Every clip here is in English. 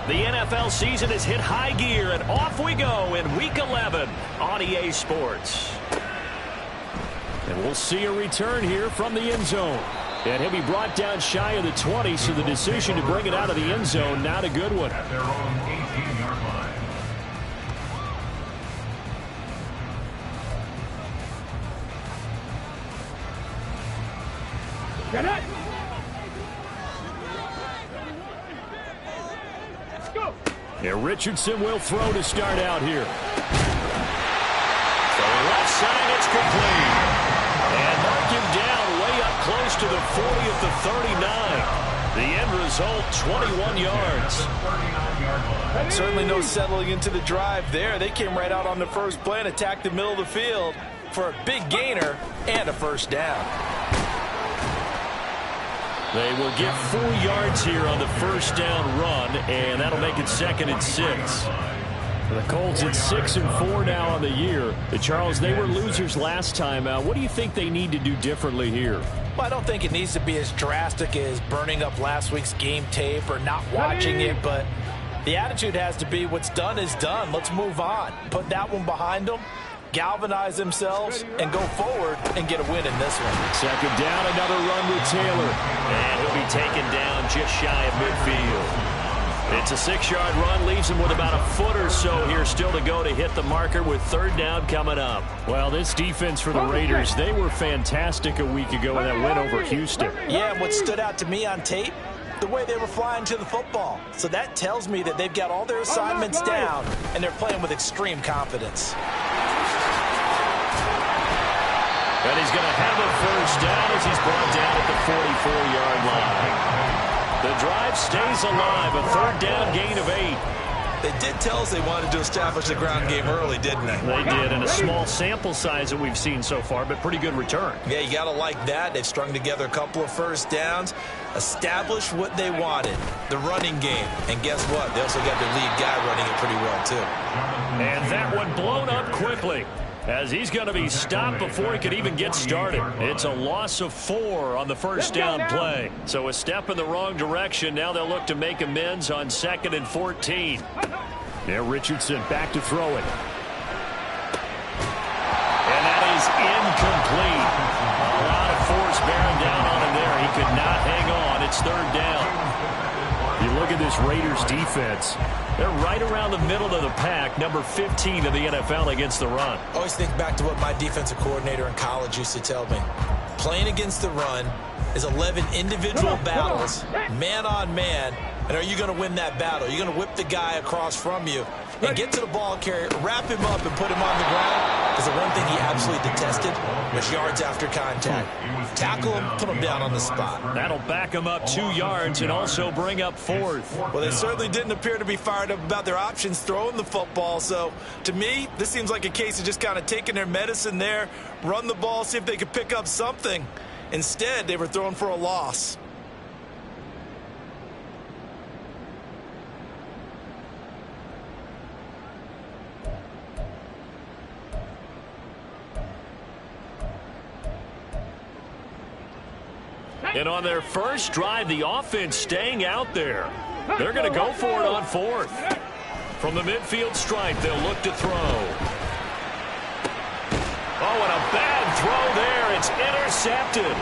The NFL season has hit high gear, and off we go in Week 11 on EA Sports. And we'll see a return here from the end zone. And he'll be brought down shy of the 20, so the decision to bring it out of the end zone, not a good one. At their own 18-yard line. Get it! Let's go! Yeah, Richardson will throw to start out here. So left side, it's complete. And marked him down way up close to the 40 at the 39. The end result, 21 yards. Certainly no settling into the drive there. They came right out on the first play and attacked the middle of the field for a big gainer and a first down. They will get 4 yards here on the first down run, and that'll make it 2nd and 6. The Colts at 6-4 now on the year. Charles, they were losers last time out. What do you think they need to do differently here? Well, I don't think it needs to be as drastic as burning up last week's game tape or not watching it, but the attitude has to be what's done is done. Let's move on. Put that one behind them, galvanize themselves, and go forward and get a win in this one. 2nd down, another run with Taylor. And he'll be taken down just shy of midfield. It's a 6-yard run, leaves him with about a foot or so here still to go to hit the marker with 3rd down coming up. Well, this defense for the Raiders, they were fantastic a week ago in that win over Houston. Yeah, and what stood out to me on tape, the way they were flying to the football. So that tells me that they've got all their assignments down, and they're playing with extreme confidence. And he's going to have a first down as he's brought down at the 44-yard line. The drive stays alive, a 3rd down gain of 8. They did tell us they wanted to establish the ground game early, didn't they? They did, and a small sample size that we've seen so far, but pretty good return. Yeah, you got to like that. They've strung together a couple of first downs, established what they wanted, the running game. And guess what? They also got their lead guy running it pretty well, too. And that one blown up quickly, as he's going to be stopped before he could even get started. It's a loss of 4 on the first down play. So a step in the wrong direction. Now they'll look to make amends on 2nd and 14. Now Richardson back to throw it. And that is incomplete. A lot of force bearing down on him there. He could not hang on. It's 3rd down. You look at this Raiders defense. They're right around the middle of the pack, number 15 of the NFL against the run. Always think back to what my defensive coordinator in college used to tell me. Playing against the run is 11 individual battles, man on man. And are you going to win that battle? Are you going to whip the guy across from you and get to the ball carrier, wrap him up, and put him on the ground? Because the one thing he absolutely detested was yards after contact. Tackle him, put him down on the spot. That'll back him up 2 yards and also bring up 4th. Well, they certainly didn't appear to be fired up about their options throwing the football. So, to me, this seems like a case of just kind of taking their medicine there, run the ball, see if they could pick up something. Instead, they were throwing for a loss. And on their first drive, the offense staying out there. They're going to go for it on 4th. From the midfield stripe, they'll look to throw. Oh, and a bad throw there. It's intercepted.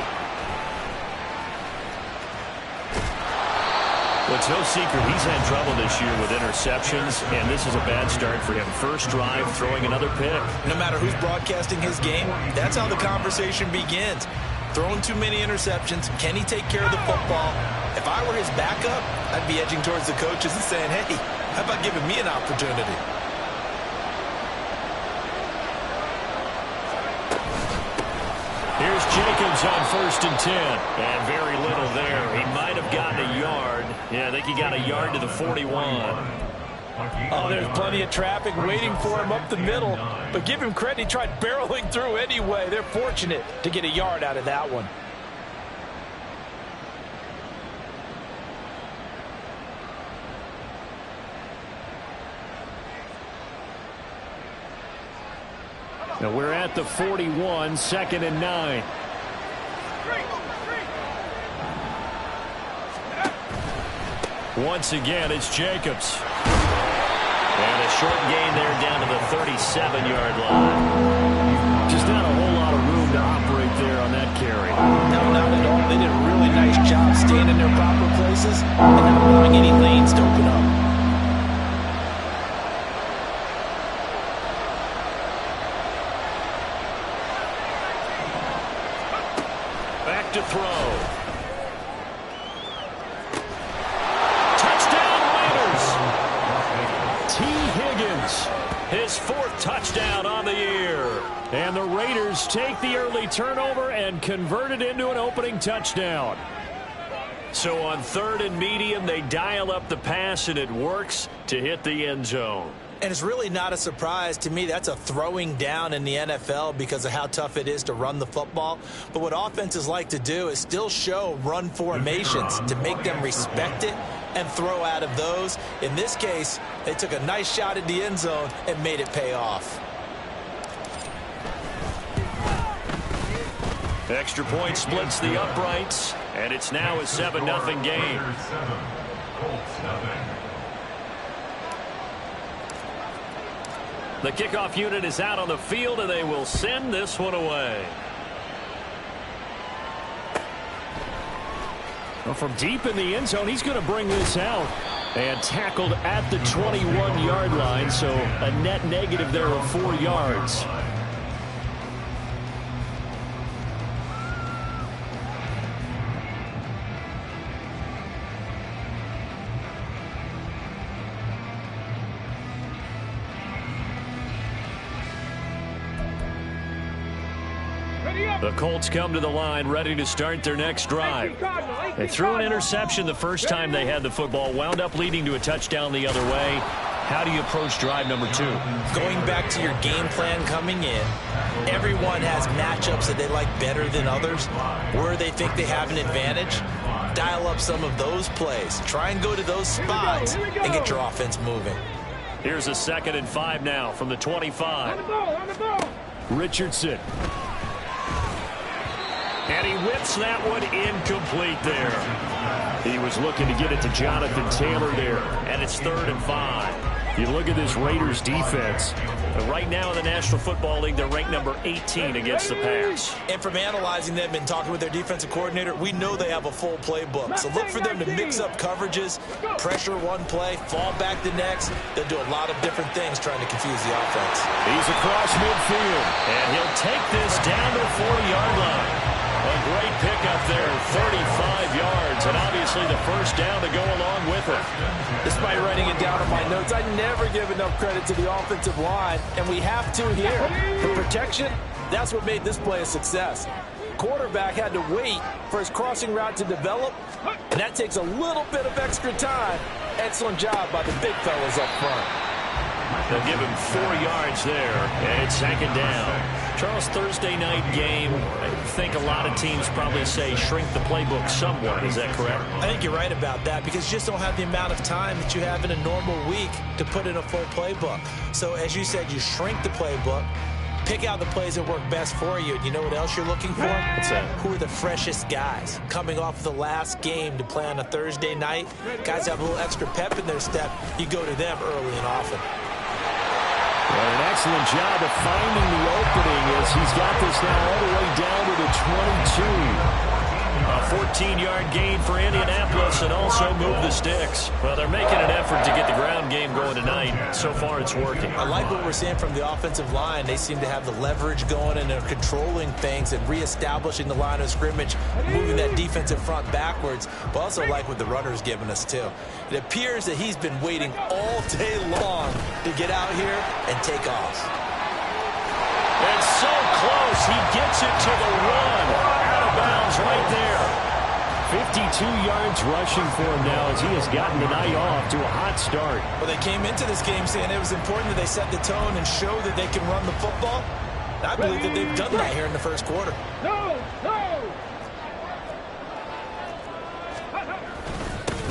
Well, it's no secret he's had trouble this year with interceptions, and this is a bad start for him. First drive, throwing another pick. No matter who's broadcasting his game, that's how the conversation begins. Throwing too many interceptions. Can he take care of the football? If I were his backup, I'd be edging towards the coaches and saying, hey, how about giving me an opportunity? Here's Jacobs on 1st and 10. And very little there. He might have gotten a yard. Yeah, I think he got a yard to the 41. Oh, there's plenty of traffic waiting for him up the middle. But give him credit, he tried barreling through anyway. They're fortunate to get a yard out of that one. Now we're at the 41, 2nd and 9. Once again, it's Jacobs. And a short gain there down to the 37-yard line. Just not a whole lot of room to operate there on that carry. No, not at all. They did a really nice job staying in their proper places and not allowing any lanes to open up. Back to throw. His fourth touchdown on the year. And the Raiders take the early turnover and convert it into an opening touchdown. So on 3rd and medium, they dial up the pass, and it works to hit the end zone. And it's really not a surprise to me. That's a throwing down in the NFL because of how tough it is to run the football. But what offenses like to do is still show run formations to make them respect it and throw out of those. In this case, they took a nice shot at the end zone and made it pay off. Extra point splits the uprights, and it's now a 7-0 game. The kickoff unit is out on the field, and they will send this one away. Well, from deep in the end zone, he's going to bring this out. And tackled at the 21-yard line, so a net negative there of 4 yards. The Colts come to the line ready to start their next drive. They threw an interception the first time they had the football, wound up leading to a touchdown the other way. How do you approach drive number 2? Going back to your game plan coming in, everyone has matchups that they like better than others, where they think they have an advantage. Dial up some of those plays. Try and go to those spots and get your offense moving. Here's a 2nd and 5 now from the 25. Richardson. And he whips that one incomplete there. He was looking to get it to Jonathan Taylor there. And it's 3rd and 5. You look at this Raiders defense. Right now in the National Football League, they're ranked number 18 against the pass. And from analyzing them and talking with their defensive coordinator, we know they have a full playbook. So look for them to mix up coverages, pressure one play, fall back the next. They'll do a lot of different things trying to confuse the offense. He's across midfield, and he'll take this down to the 40-yard line. A great pickup there, 35 yards, and obviously the first down to go along with it. Despite writing it down on my notes, I never give enough credit to the offensive line, and we have to here. For protection, that's what made this play a success. Quarterback had to wait for his crossing route to develop, and that takes a little bit of extra time. Excellent job by the big fellas up front. They'll give him 4 yards there, and it's 2nd down. Charles, Thursday night game, I think a lot of teams probably say shrink the playbook somewhat. Is that correct? I think you're right about that because you just don't have the amount of time that you have in a normal week to put in a full playbook. So as you said, you shrink the playbook, pick out the plays that work best for you. You know what else you're looking for? What's that? Who are the freshest guys coming off the last game to play on a Thursday night? Guys have a little extra pep in their step. You go to them early and often. Well, an excellent job of finding the opening as he's got this now all the way down to the 22. A 14-yard gain for Indianapolis and also move the sticks. Well, they're making an effort to get the ground game going tonight. So far, it's working. I like what we're seeing from the offensive line. They seem to have the leverage going and they're controlling things and reestablishing the line of scrimmage, moving that defensive front backwards. But also like what the runner's giving us, too. It appears that he's been waiting all day long to get out here and take off. It's so close. He gets it to the one. Out of bounds right there. 52 yards rushing for him now as he has gotten the night off to a hot start. Well, they came into this game saying it was important that they set the tone and show that they can run the football. I believe that they've done that here in the first quarter.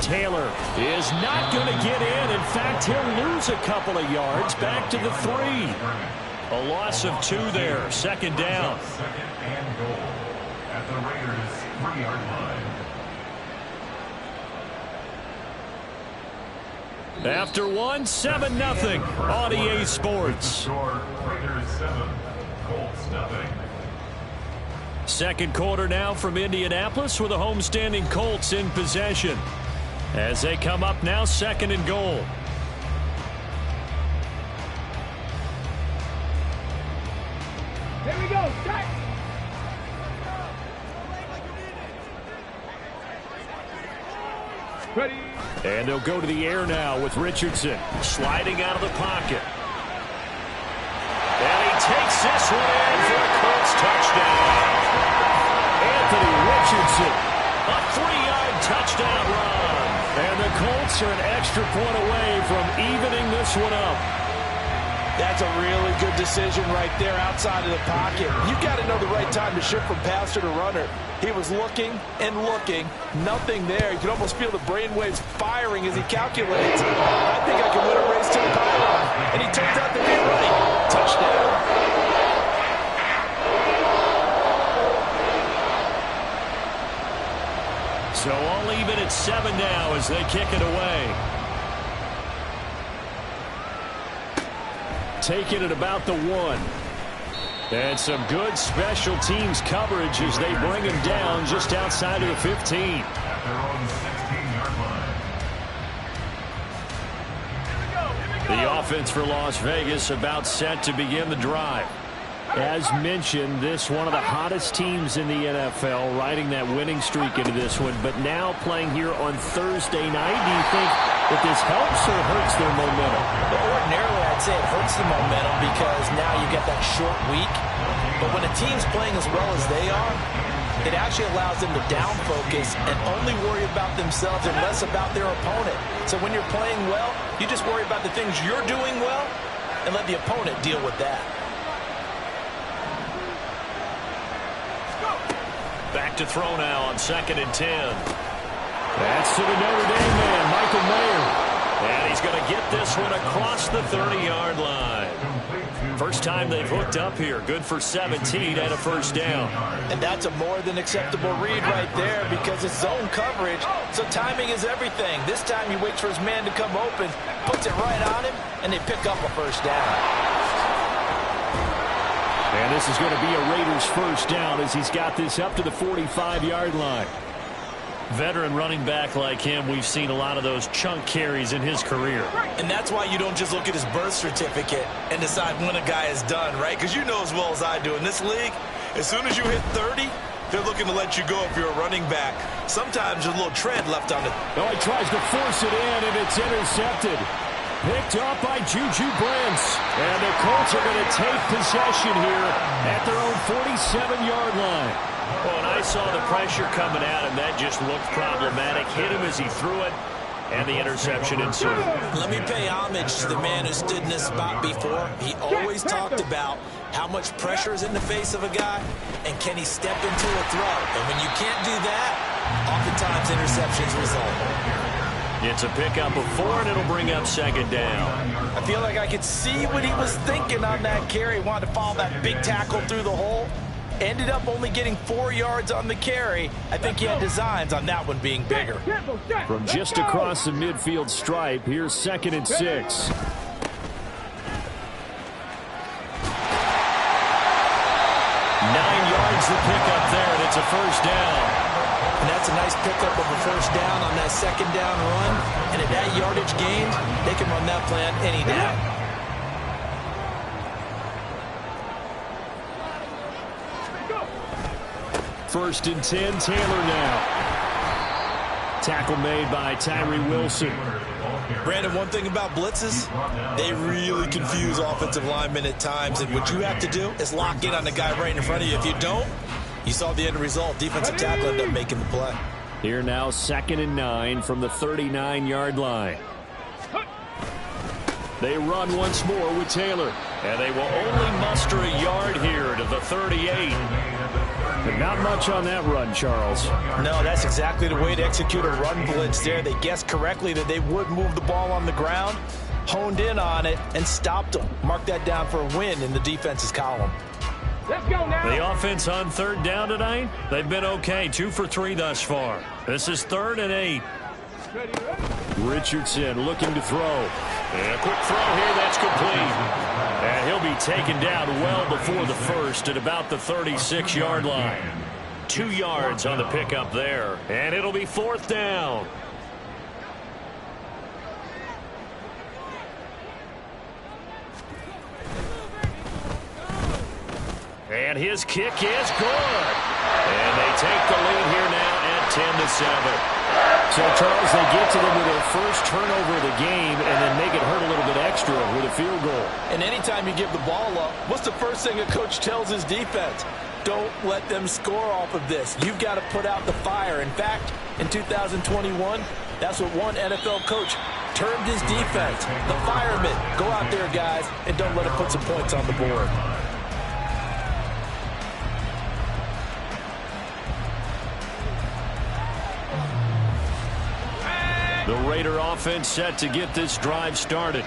Taylor is not going to get in. In fact, he'll lose a couple of yards back to the 3. A loss of 2 there. 2nd down. 2nd and goal at the Raiders' 3-yard line. After one, 7-0 on EA Sports. Score, Raiders 7, Colts nothing. Second quarter now from Indianapolis with the homestanding Colts in possession. As they come up now, 2nd and goal. Here we go. Start. Ready. And they'll go to the air now with Richardson sliding out of the pocket. And he takes this one in for a Colts touchdown. Anthony Richardson, a 3-yard touchdown run. And the Colts are an extra point away from evening this one up. That's a really good decision right there outside of the pocket. You've got to know the right time to shift from passer to runner. He was looking and looking, nothing there. You can almost feel the brainwaves firing as he calculates. I think I can win a race to the pylon. And he turns out to be right. Touchdown. So all even at 7 now as they kick it away. Taking it about the 1. And some good special teams coverage as they bring him down just outside of the 15. At their own 16-yard line. The offense for Las Vegas about set to begin the drive. As mentioned, this one of the hottest teams in the NFL, riding that winning streak into this one, but now playing here on Thursday night. Do you think that this helps or hurts their momentum? Ordinarily, I'd say it hurts the momentum because now you get that short week. But when a team's playing as well as they are, it actually allows them to down focus and only worry about themselves and less about their opponent. So when you're playing well, you just worry about the things you're doing well and let the opponent deal with that. Back to throw now on 2nd and 10. That's to the Notre Dame man, Michael Mayer. And he's going to get this one across the 30-yard line. First time they've hooked up here. Good for 17 and a first down. And that's a more than acceptable read right there because it's zone coverage, so timing is everything. This time he waits for his man to come open, puts it right on him, and they pick up a first down. And this is going to be a Raiders first down as he's got this up to the 45-yard line. Veteran running back like him, we've seen a lot of those chunk carries in his career. And that's why you don't just look at his birth certificate and decide when a guy is done, right? Because you know as well as I do, in this league, as soon as you hit 30, they're looking to let you go if you're a running back. Sometimes there's a little tread left on it. Oh, he tries to force it in, and it's intercepted. Picked up by Juju Brents. And the Colts are going to take possession here at their own 47-yard line. Oh, and I saw the pressure coming at him. That just looked problematic. Hit him as he threw it, and the interception ensued. Let me pay homage to the man who stood in this spot before. He always talked about how much pressure is in the face of a guy, and can he step into a throw. And when you can't do that, oftentimes interceptions result. It's a pickup of 4, and it'll bring up 2nd down. I feel like I could see what he was thinking on that carry. Wanted to follow that big tackle through the hole. Ended up only getting 4 yards on the carry. I think he had designs on that one being bigger. From just across the midfield stripe, here's 2nd and 6. 9 yards the pickup there, and it's a first down. And that's a nice pickup of a first down on that 2nd down run. And at that yardage gain, they can run that plan any down. First and 10, Taylor now. Tackle made by Tyree Wilson. Brandon, one thing about blitzes, they really confuse offensive linemen at times. And what you have to do is lock in on the guy right in front of you. If you don't, you saw the end result. Defensive tackle ended up making the play. Here now, 2nd and 9 from the 39-yard line. They run once more with Taylor. And they will only muster a yard here to the 38. But not much on that run, Charles. No, that's exactly the way to execute a run blitz there. They guessed correctly that they would move the ball on the ground, honed in on it, and stopped them. Mark that down for a win in the defense's column. Let's go now. The offense on 3rd down tonight, they've been okay. 2 for 3 thus far. This is 3rd and 8. Richardson looking to throw. And a quick throw here, that's complete. And he'll be taken down well before the first at about the 36-yard line. 2 yards on the pickup there. And it'll be 4th down. And his kick is good. And they take the lead here now at 10-7. So, Charles, they get to them with their first turnover of the game and then make it hurt a little bit extra with a field goal. And anytime you give the ball up, what's the first thing a coach tells his defense? Don't let them score off of this. You've got to put out the fire. In fact, in 2021, that's what one NFL coach termed his defense. The firemen. Go out there, guys, and don't let them put some points on the board. The Raider offense set to get this drive started.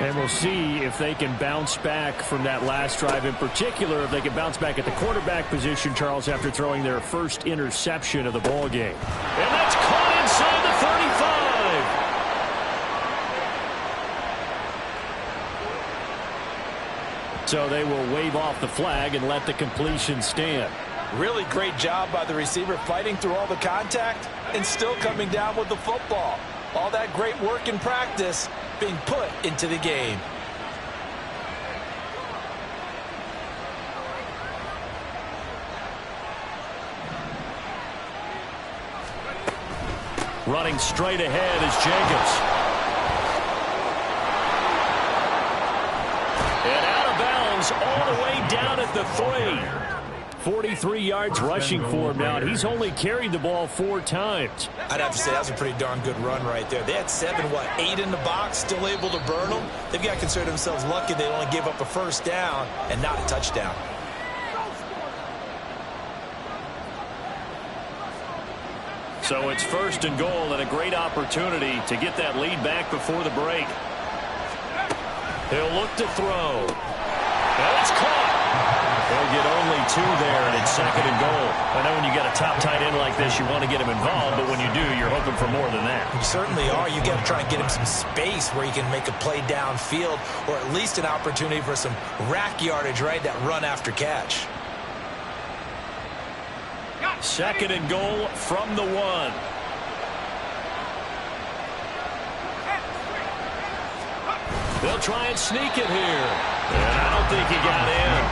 And we'll see if they can bounce back from that last drive. In particular, if they can bounce back at the quarterback position, Charles, after throwing their first interception of the ball game. And that's caught inside the 35. So they will wave off the flag and let the completion stand. Really great job by the receiver fighting through all the contact and still coming down with the football. All that great work in practice being put into the game. Running straight ahead is Jacobs. And out of bounds all the way down at the 3. 43 yards rushing for him now, and he's only carried the ball 4 times. I'd have to say that was a pretty darn good run right there. They had 8 in the box, still able to burn them. They've got to consider themselves lucky they only gave up a first down and not a touchdown. So it's 1st and goal and a great opportunity to get that lead back before the break. He'll look to throw. And it's caught. They'll get only 2 there, and it's 2nd and goal. I know when you got a top tight end like this, you want to get him involved, but when you do, you're hoping for more than that. You certainly are. You got to try and get him some space where he can make a play downfield, or at least an opportunity for some rack yardage, right? That run after catch. 2nd and goal from the 1. They'll try and sneak it here. And I don't think he got in.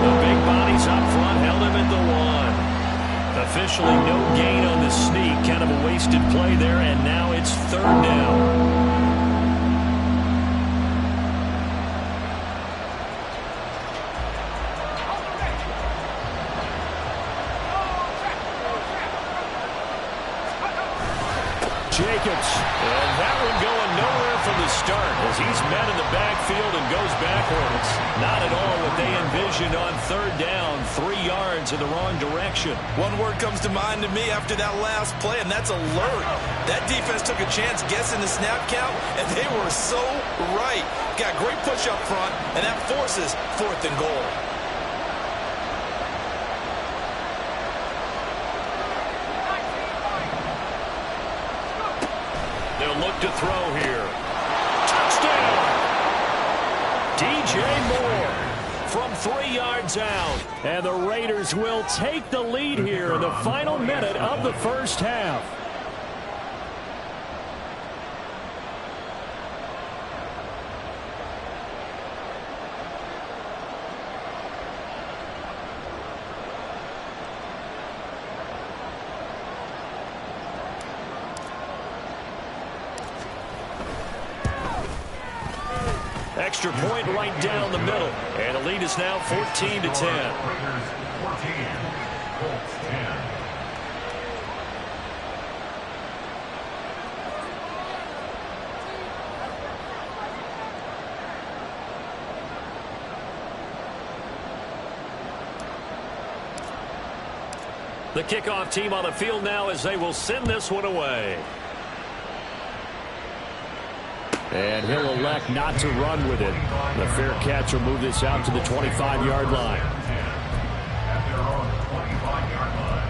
The big bodies up front held him at the 1. Officially no gain on the sneak. Kind of a wasted play there, and now it's 3rd down. Jacobs, and that one going nowhere from the start as he's met in the backfield and goes backwards. Not at all what they envisioned on 3rd down, 3 yards in the wrong direction. One word comes to mind to me after that last play, and that's alert. That defense took a chance guessing the snap count, and they were so right. Got great push up front, and that forces 4th and goal. Look to throw here. Touchdown! DJ Moore from 3 yards out. And the Raiders will take the lead here in the final minute of the first half. Extra point right down the middle. And the lead is now 14-10. Raiders 14, Colts 10. The kickoff team on the field now as they will send this one away. And he'll elect not to run with it. The fair catch will move this out to the 25-yard line. At their own 25-yard line.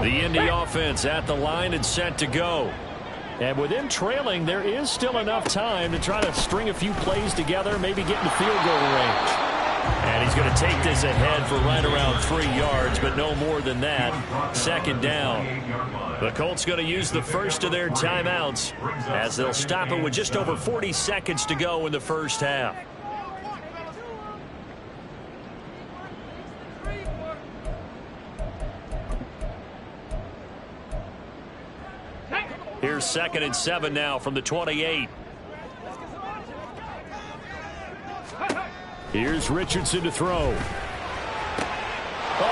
The Indy offense at the line and set to go. And with them trailing, there is still enough time to try to string a few plays together, maybe get in the field goal range. And he's going to take this ahead for right around 3 yards, but no more than that. 2nd down. The Colts going to use the first of their timeouts as they'll stop it with just over 40 seconds to go in the first half. Here's 2nd and 7 now from the 28. Here's Richardson to throw. Oh,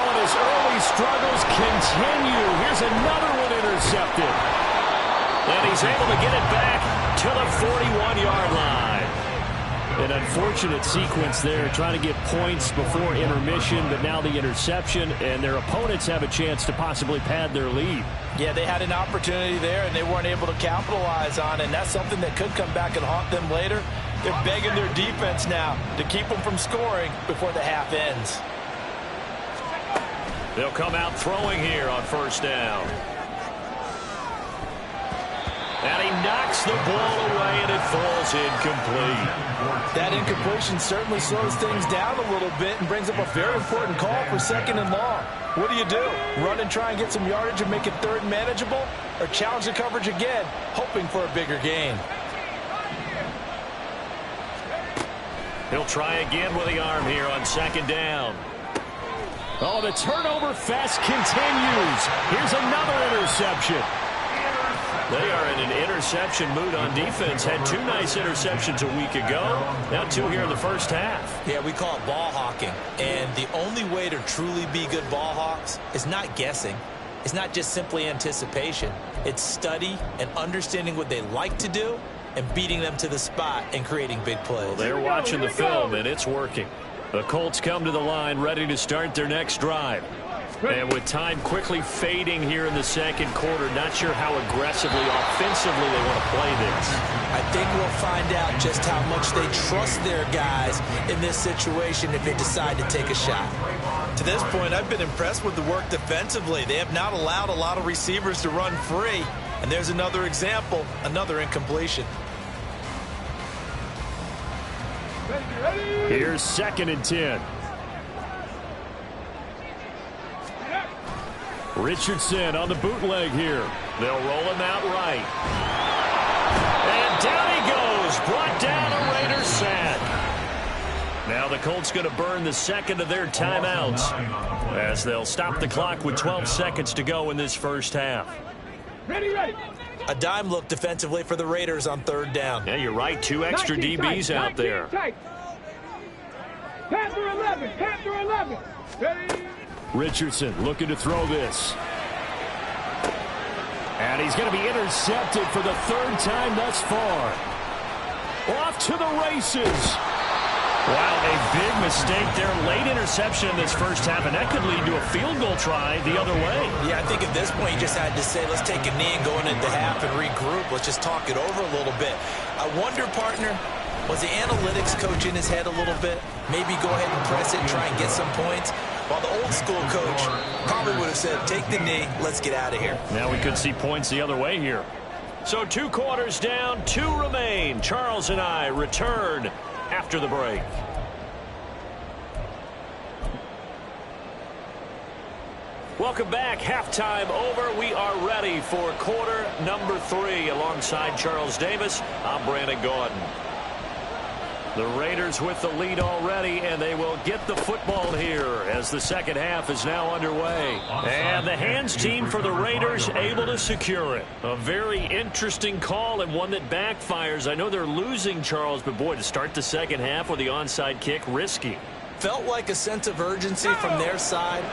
and his early struggles continue. Here's another one intercepted. And he's able to get it back to the 41-yard line. An unfortunate sequence there, trying to get points before intermission, but now the interception, and their opponents have a chance to possibly pad their lead. Yeah, they had an opportunity there, and they weren't able to capitalize on it, and that's something that could come back and haunt them later. They're begging their defense now to keep them from scoring before the half ends. They'll come out throwing here on 1st down. And he knocks the ball away, and it falls incomplete. That incompletion certainly slows things down a little bit and brings up a very important call for 2nd and long. What do? Run and try and get some yardage and make it 3rd manageable? Or challenge the coverage again, hoping for a bigger gain? He'll try again with the arm here on 2nd down. Oh, the turnover fest continues. Here's another interception. They are in an interception mood on defense. Had 2 nice interceptions a week ago. Now 2 here in the first half. Yeah, we call it ball hawking. And the only way to truly be good ball hawks is not guessing. It's not just simply anticipation. It's study and understanding what they like to do and beating them to the spot and creating big plays. Well, they're watching the film, and it's working. The Colts come to the line ready to start their next drive. And with time quickly fading here in the 2nd quarter, not sure how aggressively, offensively they want to play this. I think we'll find out just how much they trust their guys in this situation if they decide to take a shot. To this point, I've been impressed with the work defensively. They have not allowed a lot of receivers to run free. And there's another example, another incompletion. Here's 2nd and 10. Richardson on the bootleg here. They'll roll him out right. And down he goes. Brought down a Raiders sack. Now the Colts going to burn the 2nd of their timeouts as they'll stop the clock with 12 seconds to go in this first half. Ready. A dime look defensively for the Raiders on 3rd down. Yeah, you're right. 2 extra DBs out there. Panther 11. Ready. Richardson looking to throw this. And he's going to be intercepted for the 3rd time thus far. Off to the races. Wow, a big mistake there. Late interception in this first half, and that could lead to a field goal try the other way. Yeah, I think at this point you just had to say, let's take a knee and go into half and regroup. Let's just talk it over a little bit. I wonder, partner, was the analytics coach in his head a little bit? Maybe go ahead and press it and try and get some points? While the old school coach probably would have said, take the knee, let's get out of here. Now we could see points the other way here. So 2 quarters down, 2 remain. Charles and I return after the break. Welcome back. Halftime over. We are ready for quarter number 3. Alongside Charles Davis, I'm Brandon Gordon. The Raiders with the lead already, and they will get the football here as the 2nd half is now underway. And the hands team for the Raiders able to secure it. A very interesting call and one that backfires. I know they're losing, Charles, but boy, to start the 2nd half with the onside kick, risky. Felt like a sense of urgency from their side,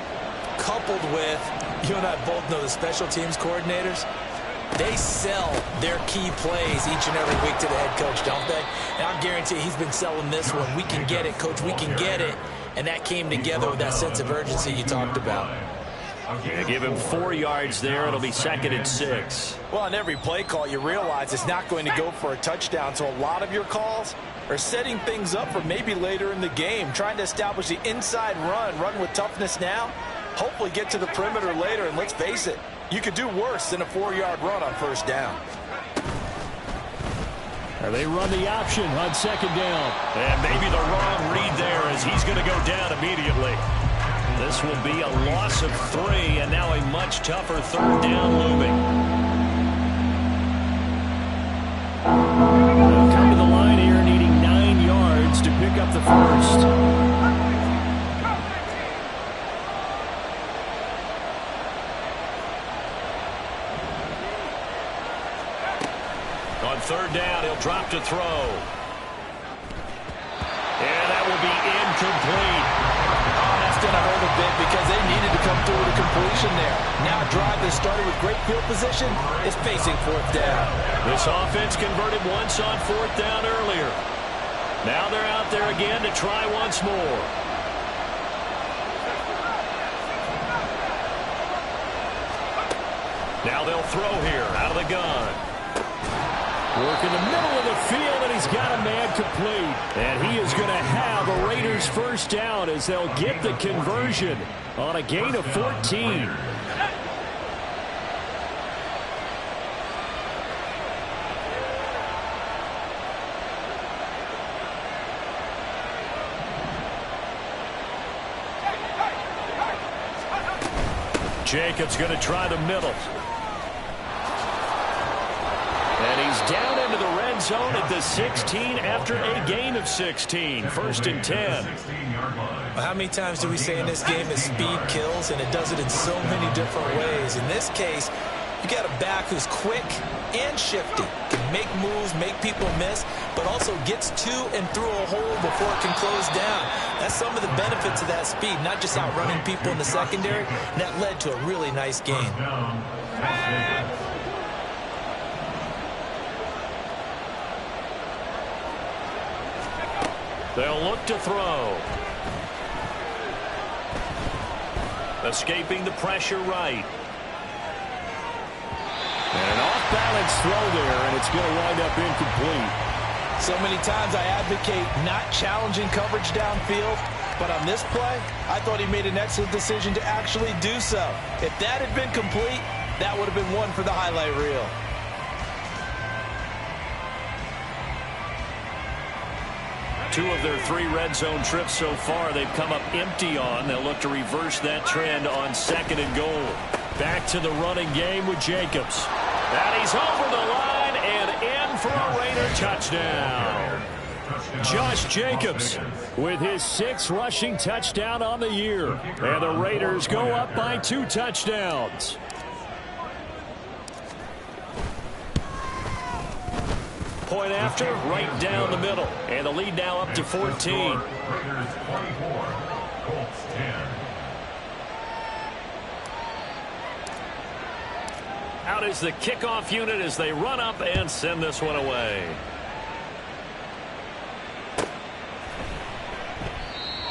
coupled with, you and I both know the special teams coordinators, they sell their key plays each and every week to the head coach, don't they? And I guarantee he's been selling this one. We can get it, coach. We can get it. And that came together with that sense of urgency you talked about. Yeah, give him 4 yards there. It'll be 2nd and 6. Well, on every play call, you realize it's not going to go for a touchdown. So a lot of your calls are setting things up for maybe later in the game, trying to establish the inside run with toughness now, hopefully get to the perimeter later, and let's face it, you could do worse than a 4-yard run on first down. They run the option on second down. And maybe the wrong read there as he's going to go down immediately. This will be a loss of 3, and now a much tougher third down looming. They'll come to the line here needing 9 yards to pick up the first. On third down, he'll drop to throw. And that will be incomplete. Oh, that's going to hurt a bit because they needed to come through with a completion there. Now a drive that started with great field position is facing fourth down. This offense converted once on fourth down earlier. Now they're out there again to try once more. Now they'll throw here out of the gun. Work in the middle of the field, and he's got a man complete. And he is going to have a Raiders first down as they'll get the conversion on a gain of 14. Jacobs going to try the middle. And he's down into the red zone at the 16 after a gain of 16. First and 10. Well, how many times do we say in this game that speed kills, and it does it in so many different ways? In this case, you got a back who's quick and shifty, can make moves, make people miss, but also gets to and through a hole before it can close down. That's some of the benefits of that speed, not just outrunning people in the secondary, and that led to a really nice game. They'll look to throw. Escaping the pressure right. And an off-balance throw there, and it's going to wind up incomplete. So many times I advocate not challenging coverage downfield, but on this play, I thought he made an excellent decision to actually do so. If that had been complete, that would have been one for the highlight reel. Two of their 3 red zone trips so far they've come up empty on. They'll look to reverse that trend on second and goal. Back to the running game with Jacobs. And he's over the line and in for a Raider touchdown. Josh Jacobs with his 6th rushing touchdown on the year. And the Raiders go up by 2 touchdowns. Point after, right down the middle. And the lead now up to 14. Raiders 24, Colts 10. Out is the kickoff unit as they run up and send this one away.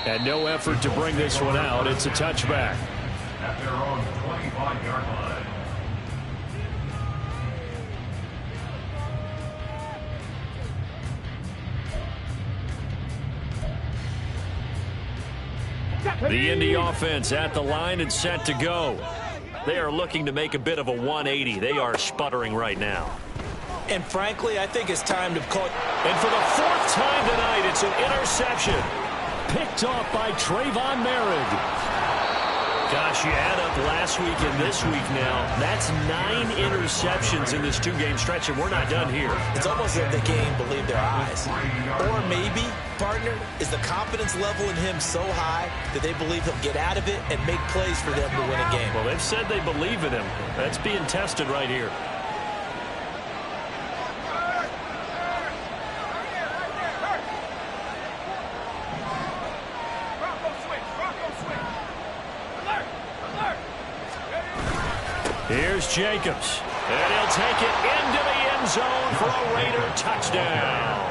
And no effort to bring this one out. It's a touchback. At their own 25-yard line. The Indy offense at the line and set to go. They are looking to make a bit of a 180. They are sputtering right now. And frankly, I think it's time to call. And for the 4th time tonight, it's an interception. Picked off by Trayvon Merritt. Gosh, you add up last week and this week now. That's 9 interceptions in this 2-game stretch, and we're not done here. It's almost like the game believed their eyes. Or maybe, partner, is the confidence level in him so high that they believe he'll get out of it and make plays for them to win a game. Well, they've said they believe in him. That's being tested right here. Here's Jacobs. And he'll take it into the end zone for a Raider touchdown.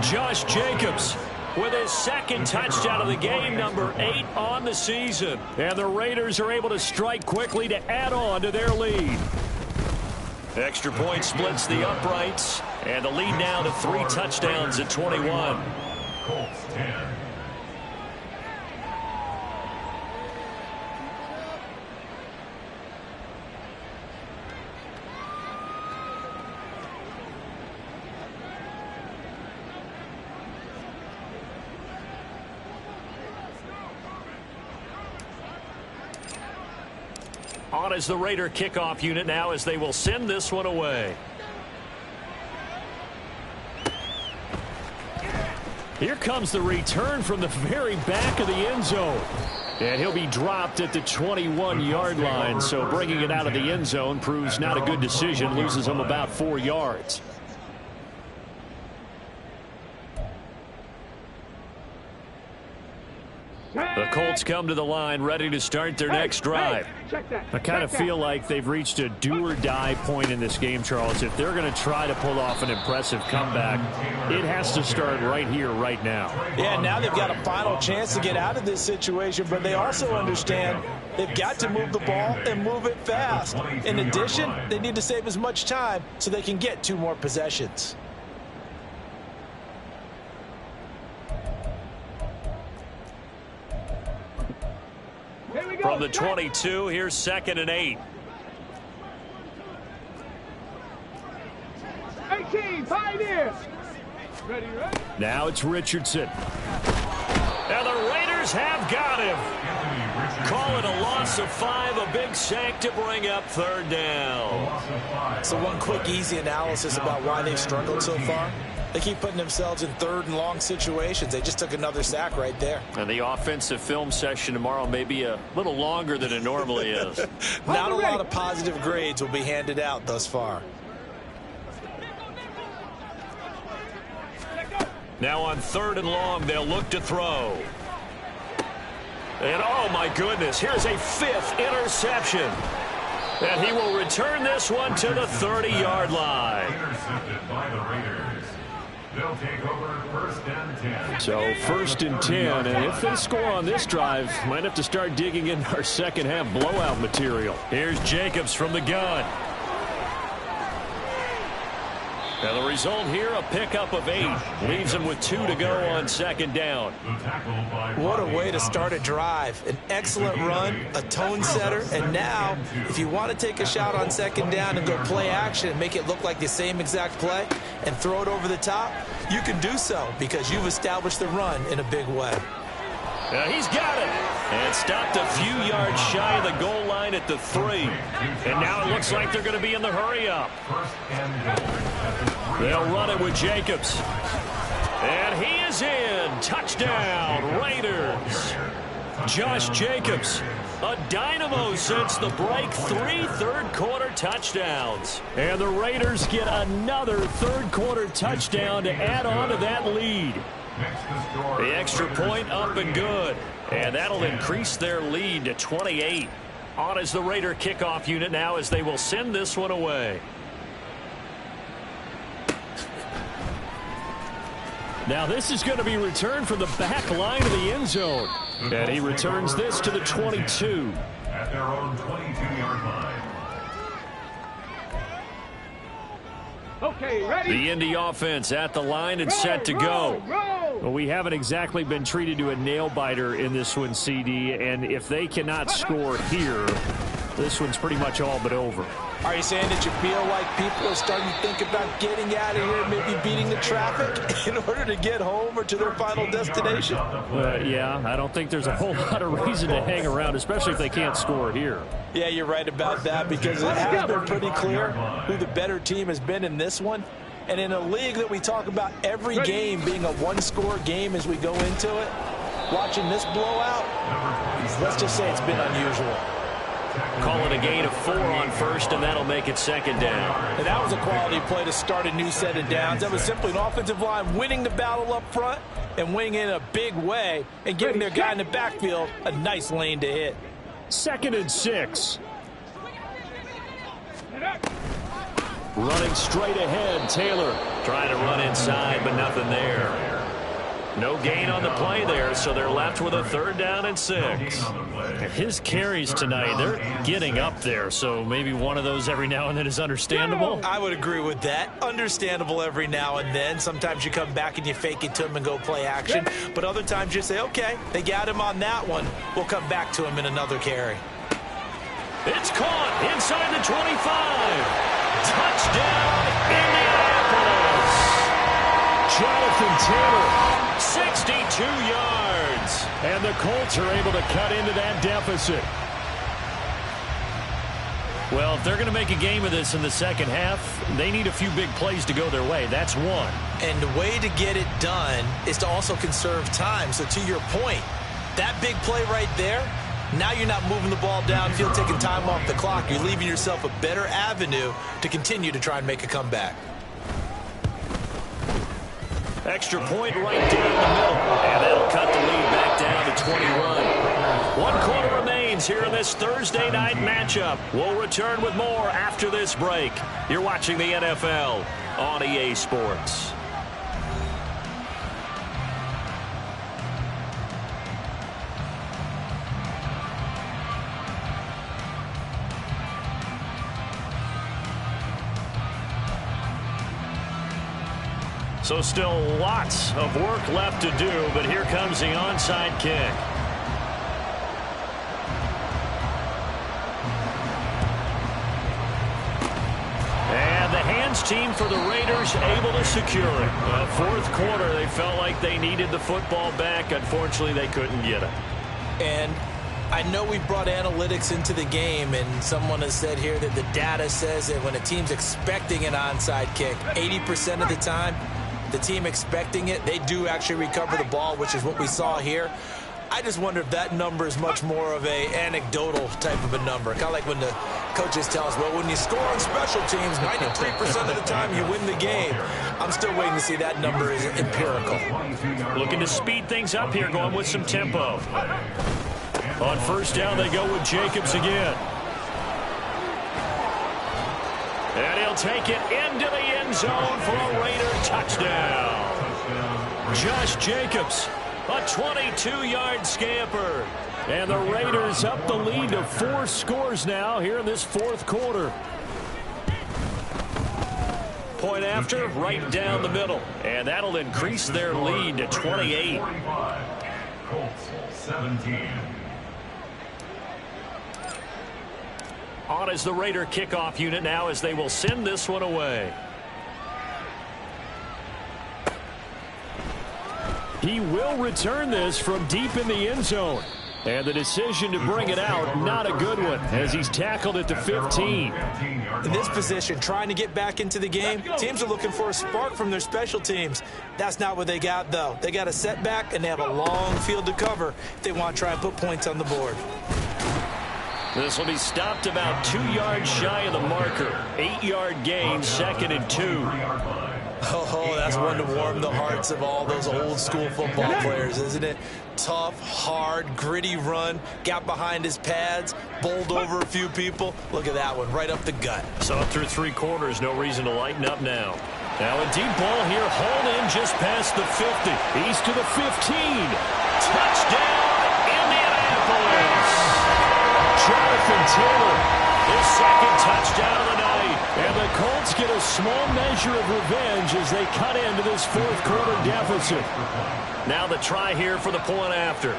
Josh Jacobs with his 2nd touchdown of the game, number 8 on the season. And the Raiders are able to strike quickly to add on to their lead. Extra point splits the uprights. And the lead now to 3 touchdowns at 21. Colts 10. On is the Raider kickoff unit now as they will send this one away. Here comes the return from the very back of the end zone. And he'll be dropped at the 21-yard line. So bringing it out of the end zone proves not a good decision. Loses him about 4 yards. The Colts come to the line ready to start their next drive. I kind of feel like they've reached a do-or-die point in this game, Charles. If they're going to try to pull off an impressive comeback, it has to start right here, right now. Yeah, now they've got a final chance to get out of this situation, but they also understand they've got to move the ball and move it fast. In addition, they need to save as much time so they can get 2 more possessions. From the 22, here's 2nd and 8. 18, Pioneers. Ready. Now it's Richardson. And the Raiders have got him. Call it a loss of 5, a big sack to bring up 3rd down. So one quick, easy analysis about why they've struggled so far. They keep putting themselves in 3rd and long situations. They just took another sack right there. And the offensive film session tomorrow may be a little longer than it normally is. Not a lot of positive grades will be handed out thus far. Now on 3rd and long, they'll look to throw. And oh my goodness, here's a 5th interception. And he will return this one to the 30-yard line. Intercepted by the Raiders. They'll take over 1st and 10. So 1st and 10, and if they score on this drive, might have to start digging in our second half blowout material. Here's Jacobs from the gun. Now the result here, a pickup of 8. Leaves him with 2 to go on 2nd down. What a way to start a drive. An excellent run, a tone setter, and now, if you want to take a shot on 2nd down and go play action and make it look like the same exact play and throw it over the top, you can do so because you've established the run in a big way. Now he's got it. And stopped a few yards shy of the goal line at the 3. And now it looks like they're going to be in the hurry-up. They'll run it with Jacobs. And he is in. Touchdown, Raiders. Josh Jacobs, a dynamo since the break. 3 third-quarter touchdowns. And the Raiders get another third-quarter touchdown to add on to that lead. The extra point up and good. And that'll increase their lead to 28. On is the Raider kickoff unit now as they will send this one away. Now this is going to be returned from the back line of the end zone. And he returns this to the 22. At their own 22-yard line. Okay, ready. The Indy offense at the line and set to go. Well, we haven't exactly been treated to a nail-biter in this one, CD, and if they cannot score here, this one's pretty much all but over. Are you saying that you feel like people are starting to think about getting out of here, maybe beating the traffic in order to get home or to their final destination? Yeah, I don't think there's a whole lot of reason to hang around, especially if they can't score here. Yeah, you're right about that because it has been pretty clear who the better team has been in this one. And in a league that we talk about every game being a one-score game as we go into it, watching this blowout, let's just say it's been unusual. Call it a gain of 4 on 1st, and that'll make it 2nd down. And that was a quality play to start a new set of downs. That was simply an offensive line winning the battle up front and winning in a big way and giving their guy in the backfield a nice lane to hit. 2nd and 6. Running straight ahead, Taylor trying to run inside, but nothing there. No gain on the play there, so they're left with a 3rd down and 6. His carries tonight, they're getting up there, so maybe one of those every now and then is understandable. I would agree with that. Understandable every now and then. Sometimes you come back and you fake it to him and go play action, but other times you say, okay, they got him on that one. We'll come back to him in another carry. It's caught inside the 25. Touchdown, Indianapolis. Jonathan Taylor, 62 yards. And the Colts are able to cut into that deficit. Well, if they're going to make a game of this in the second half, they need a few big plays to go their way. That's one. And the way to get it done is to also conserve time. So to your point, that big play right there, now you're not moving the ball downfield, taking time off the clock. You're leaving yourself a better avenue to continue to try and make a comeback. Extra point right down the middle. And that'll cut the lead back down to 21. 1 quarter remains here in this Thursday night matchup. We'll return with more after this break. You're watching the NFL on EA Sports. So still lots of work left to do, but here comes the onside kick. And the hands team for the Raiders able to secure it. Fourth quarter, they felt like they needed the football back. Unfortunately, they couldn't get it. And I know we brought analytics into the game, and someone has said here that the data says that when a team's expecting an onside kick, 80% of the time, the team expecting it, they do actually recover the ball, which is what we saw here. I just wonder if that number is much more of a anecdotal type of a number. Kind of like when the coaches tell us, well, when you score on special teams, 93% of the time you win the game. I'm still waiting to see that number is empirical. Looking to speed things up here, going with some tempo. On first down, they go with Jacobs again. And he'll take it into the end zone for a Raider touchdown. Josh Jacobs, a 22-yard scamper. And the Raiders up the lead to 4 scores now here in this fourth quarter. Point after, right down the middle. And that'll increase their lead to 28. Colts 17. On is the Raider kickoff unit now as they will send this one away. He will return this from deep in the end zone. And the decision to bring it out, not a good one, as he's tackled at the 15. In this position, trying to get back into the game, teams are looking for a spark from their special teams. That's not what they got, though. They got a setback, and they have a long field to cover if they want to try and put points on the board. This will be stopped about 2 yards shy of the marker. 8-yard gain, 2nd and 2. Oh, that's one to warm the hearts of all those old-school football players, isn't it? Tough, hard, gritty run, got behind his pads, bowled over a few people. Look at that one, right up the gut. So through 3 quarters, no reason to lighten up now. Now a deep ball here, hauled in just past the 50. He's to the 15. Touchdown, Indianapolis. Jonathan Taylor, his 2nd touchdown of the night. And the Colts get a small measure of revenge as they cut into this fourth quarter deficit. Now the try here for the point after.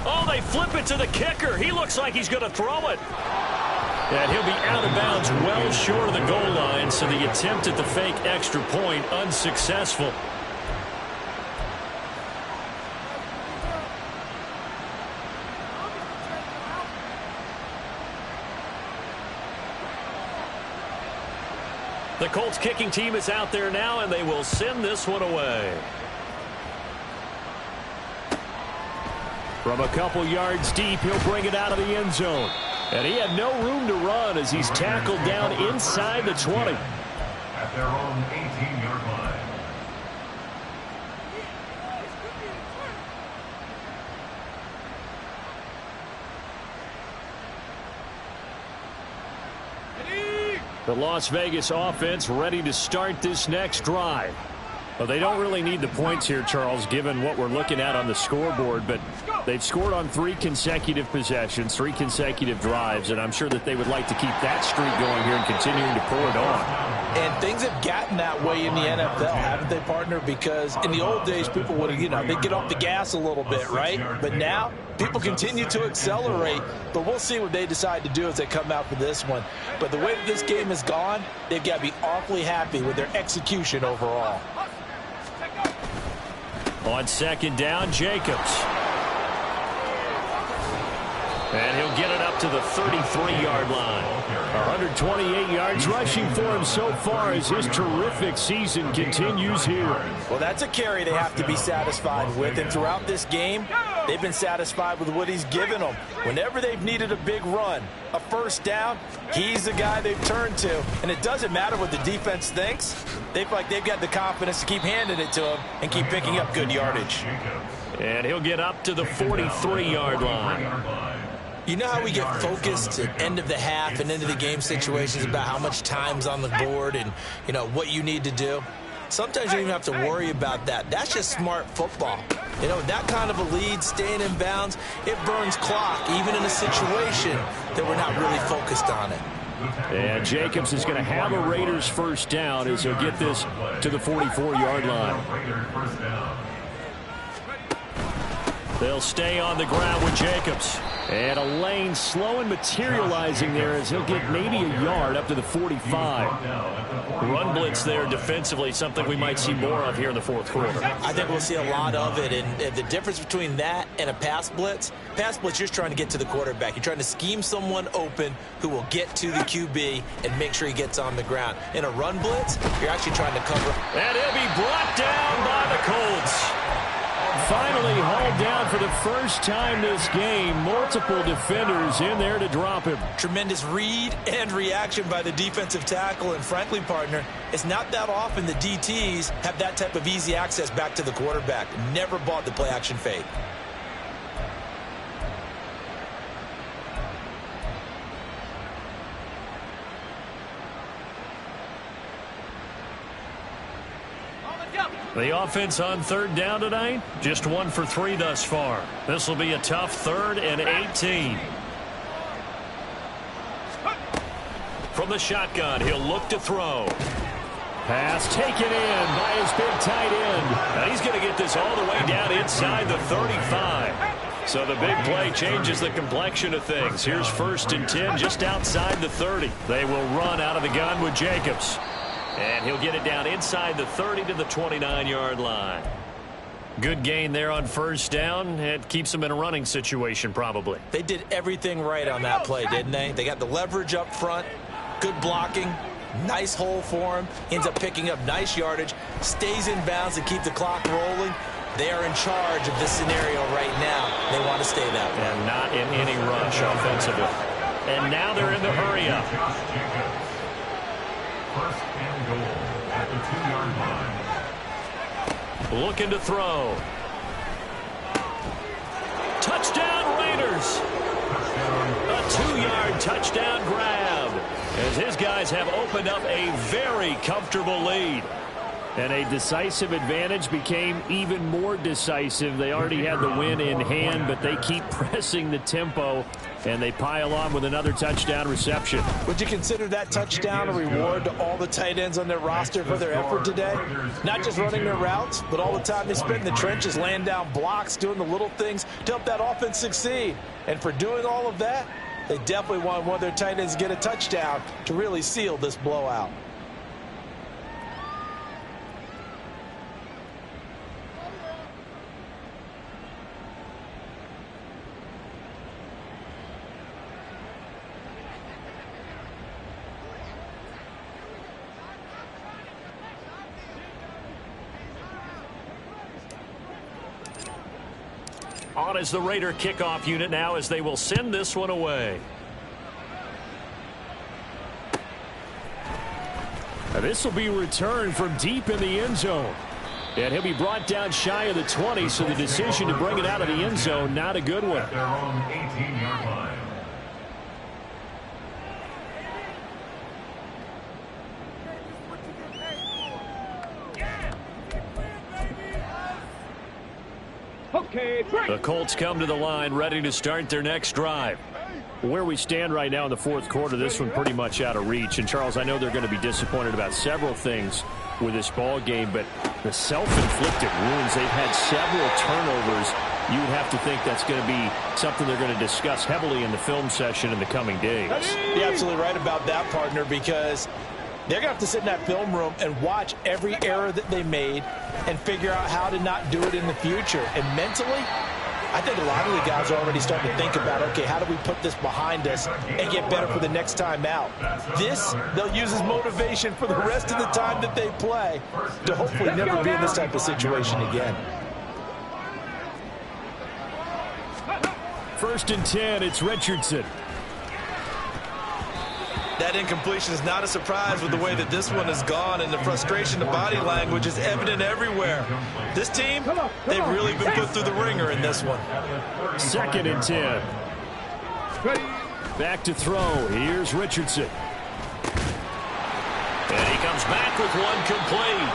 Oh, they flip it to the kicker. He looks like he's going to throw it. And he'll be out of bounds well short of the goal line, so the attempt at the fake extra point unsuccessful. The Colts kicking team is out there now, and they will send this one away. From a couple yards deep, he'll bring it out of the end zone. And he had no room to run as he's tackled down inside the 20. At their own 18-yard line. The Las Vegas offense ready to start this next drive. Well, they don't really need the points here, Charles, given what we're looking at on the scoreboard, but they've scored on 3 consecutive possessions, 3 consecutive drives, and I'm sure that they would like to keep that streak going here and continuing to pull it on. And things have gotten that way in the NFL, haven't they, partner? Because in the old days, people would, they'd get off the gas a little bit, right? But now, people continue to accelerate, but we'll see what they decide to do as they come out for this one. But the way that this game has gone, they've got to be awfully happy with their execution overall. On 2nd down, Jacobs. And he'll get it up to the 33-yard line. 128 yards rushing for him so far as his terrific season continues here. Well, that's a carry they have to be satisfied with. And throughout this game, they've been satisfied with what he's given them. Whenever they've needed a big run, a first down, he's the guy they've turned to. And it doesn't matter what the defense thinks. They feel like they've got the confidence to keep handing it to him and keep picking up good yardage. And he'll get up to the 43-yard line. You know how we get focused at end of the half and into the game situations about how much time's on the board and, you know, what you need to do? Sometimes you don't even have to worry about that. That's just smart football. You know, that kind of a lead, staying in bounds, it burns clock, even in a situation that we're not really focused on it. And Jacobs is going to have a Raiders first down as he'll get this to the 44-yard line. They'll stay on the ground with Jacobs. And a lane slow and materializing there as he'll get maybe a yard up to the 45. Run blitz there defensively, something we might see more of here in the fourth quarter. I think we'll see a lot of it. And the difference between that and a pass blitz, you're just trying to get to the quarterback. You're trying to scheme someone open who will get to the QB and make sure he gets on the ground. In a run blitz, you're actually trying to cover. And he'll be brought down by the Colts. Finally hauled down for the first time this game. Multiple defenders in there to drop him. Tremendous read and reaction by the defensive tackle. And frankly, partner, it's not that often the DTs have that type of easy access back to the quarterback. Never bought the play action fake. The offense on third down tonight, just 1 for 3 thus far. This will be a tough 3rd and 18. From the shotgun, he'll look to throw. Pass taken in by his big tight end. Now he's going to get this all the way down inside the 35. So the big play changes the complexion of things. Here's 1st and 10 just outside the 30. They will run out of the gun with Jacobs. And he'll get it down inside the 30 to the 29-yard line. Good gain there on first down. It keeps them in a running situation probably. They did everything right on that play, didn't they? They got the leverage up front, good blocking, nice hole for him. Ends up picking up nice yardage, stays in bounds to keep the clock rolling. They are in charge of this scenario right now. They want to stay that way. And not in any rush offensively. And now they're in the hurry-up. First and goal at the 2-yard line. Looking to throw. Touchdown Raiders. A 2-yard touchdown grab as his guys have opened up a very comfortable lead. And a decisive advantage became even more decisive. They already had the win in hand, but they keep pressing the tempo, and they pile on with another touchdown reception. Would you consider that touchdown a reward to all the tight ends on their roster for their effort today? Not just running their routes, but all the time they spent in the trenches, laying down blocks, doing the little things to help that offense succeed. And for doing all of that, they definitely want one of their tight ends to get a touchdown to really seal this blowout. On is the Raider kickoff unit now as they will send this one away. Now this will be returned from deep in the end zone. And he'll be brought down shy of the 20, so the decision to bring it out of the end zone, not a good one. Their own 18-yard line. Okay, break. The Colts come to the line ready to start their next drive. Where we stand right now in the fourth quarter, this one pretty much out of reach. And, Charles, I know they're going to be disappointed about several things with this ball game, but the self-inflicted wounds, they've had several turnovers. You would have to think that's going to be something they're going to discuss heavily in the film session in the coming days. You're absolutely right about that, partner, because they're going to have to sit in that film room and watch every error that they made and figure out how to not do it in the future. And mentally, I think a lot of the guys are already starting to think about, okay, how do we put this behind us and get better for the next time out? This, they'll use as motivation for the rest of the time that they play to hopefully never be in this type of situation again. 1st and 10, it's Richardson. That incompletion is not a surprise with the way that this one has gone, and the frustration, the body language is evident everywhere. This team, they've really been put through the ringer in this one. 2nd and 10. Back to throw. Here's Richardson. And he comes back with one complete.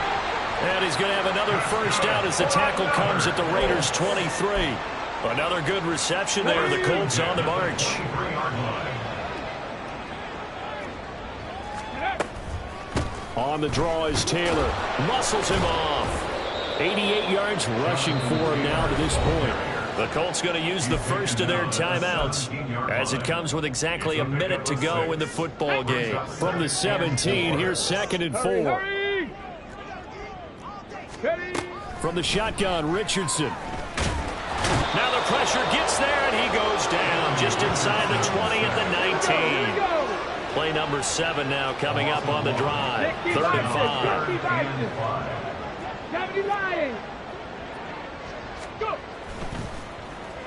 And he's going to have another first down as the tackle comes at the Raiders' 23. Another good reception there. The Colts on the march. On the draw is Taylor. Muscles him off. 88 yards rushing for him now to this point. The Colts going to use the first of their timeouts as it comes with exactly a minute to go in the football game. From the 17, here's 2nd and 4. From the shotgun, Richardson. Now the pressure gets there, and he goes down just inside the 20 at the 19. Play number 7 now coming up on the drive. 3rd and 5.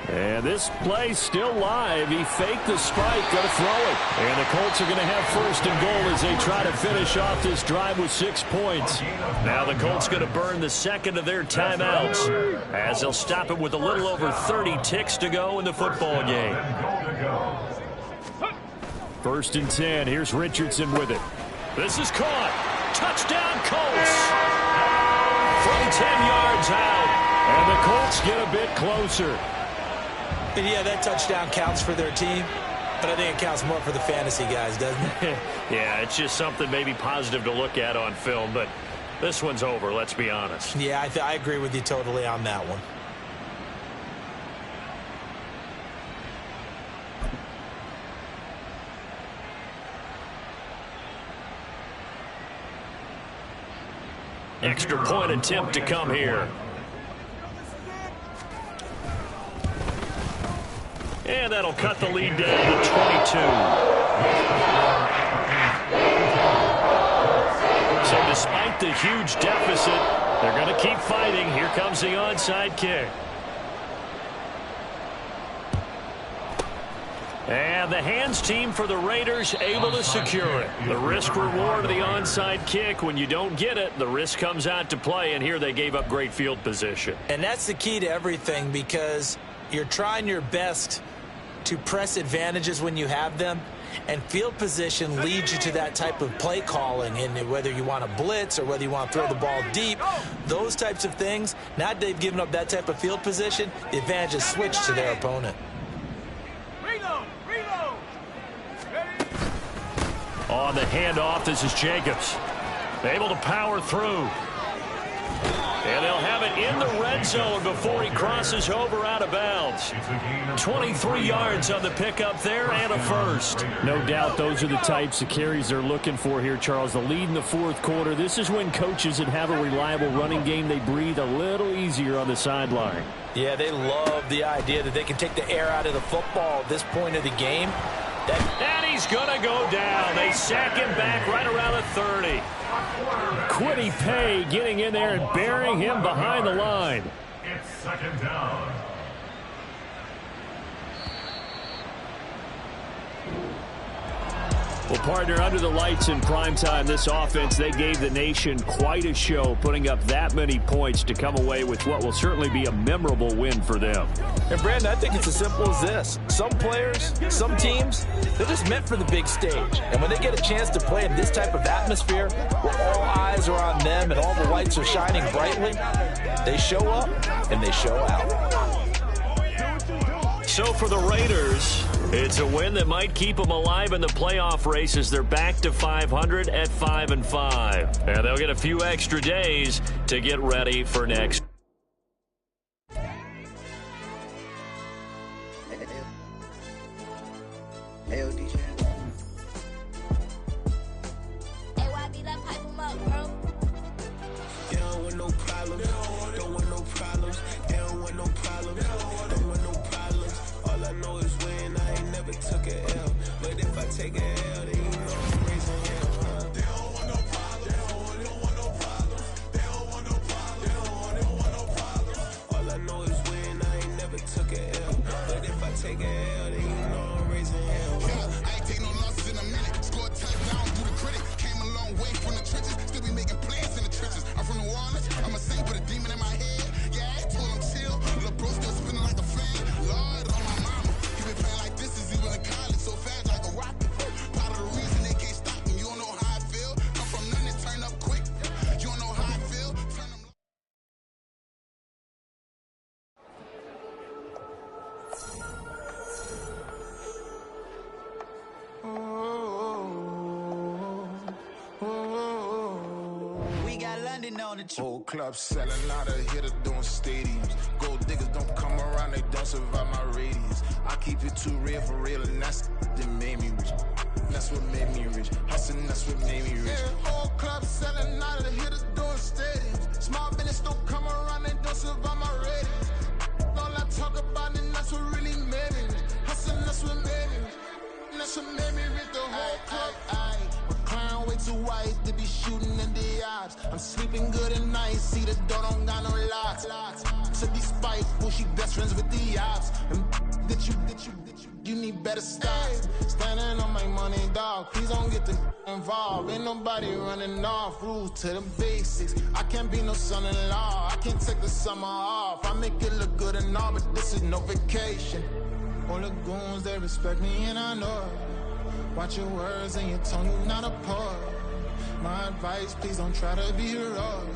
And this play's still live. He faked the spike, going to throw it. And the Colts are going to have 1st and goal as they try to finish off this drive with 6 points. Now the Colts going to burn the 2nd of their timeouts as they'll stop it with a little over 30 ticks to go in the football game. 1st and 10. Here's Richardson with it. This is caught. Touchdown, Colts. From 10 yards out. And the Colts get a bit closer. And yeah, that touchdown counts for their team, but I think it counts more for the fantasy guys, doesn't it? Yeah, it's just something maybe positive to look at on film, but this one's over, let's be honest. Yeah, I agree with you totally on that one. Extra point attempt to come here. And that'll cut the lead down to 22. So despite the huge deficit, they're going to keep fighting. Here comes the onside kick. And the hands team for the Raiders able to secure it. The risk reward of the onside kick. When you don't get it, the risk comes out to play, and here they gave up great field position. And that's the key to everything, because you're trying your best to press advantages when you have them, and field position leads you to that type of play calling. And whether you want to blitz or whether you want to throw the ball deep, those types of things, now that they've given up that type of field position, the advantage is switched to their opponent. On the handoff, this is Jacobs. Able to power through. And they'll have it in the red zone before he crosses over out of bounds. 23 yards on the pickup there and a first. No doubt those are the types of carries they're looking for here, Charles. The lead in the 4th quarter. This is when coaches that have a reliable running game, they breathe a little easier on the sideline. Yeah, they love the idea that they can take the air out of the football at this point of the game. And he's going to go down. They sack him back right around the 30. Kwity Paye getting in there and burying him behind the line. It's 2nd down. Well, partner, under the lights in primetime, this offense, they gave the nation quite a show, putting up that many points to come away with what will certainly be a memorable win for them. And, Brandon, I think it's as simple as this. Some players, some teams, they're just meant for the big stage. And when they get a chance to play in this type of atmosphere where all eyes are on them and all the lights are shining brightly, they show up and they show out. So for the Raiders, it's a win that might keep them alive in the playoff race as they're back to 500 at 5-5. And they'll get a few extra days to get ready for next. They don't want no problems. Don't want no problems. They don't want no problems. Don't want no We got London on the trip. Whole club selling out, a hitter doing stadiums. Gold diggers don't come around, they don't survive my radius. I keep it too real for real, and that's that made me rich. That's what made me rich. Hustling, that's what made me rich. Yeah, whole club selling out, a hitter doing stadiums. Small business don't come around, they don't survive my radius. All I talk about, and that's what really made me rich. Hustling, that's what made me rich. That's what made me rich. The whole club. Clown way too white to be shooting in the ops. I'm sleeping good at night, see the door don't got no locks. To be spiteful, she best friends with the ops. And you need better stocks. Standing on my money, dog, please don't get involved. Ain't nobody running off, rules to the basics. I can't be no son-in-law, I can't take the summer off. I make it look good and all, but this is no vacation. All the goons, they respect me and I know it. Watch your words and your tone, you not a poet. My advice, please don't try to be heroic.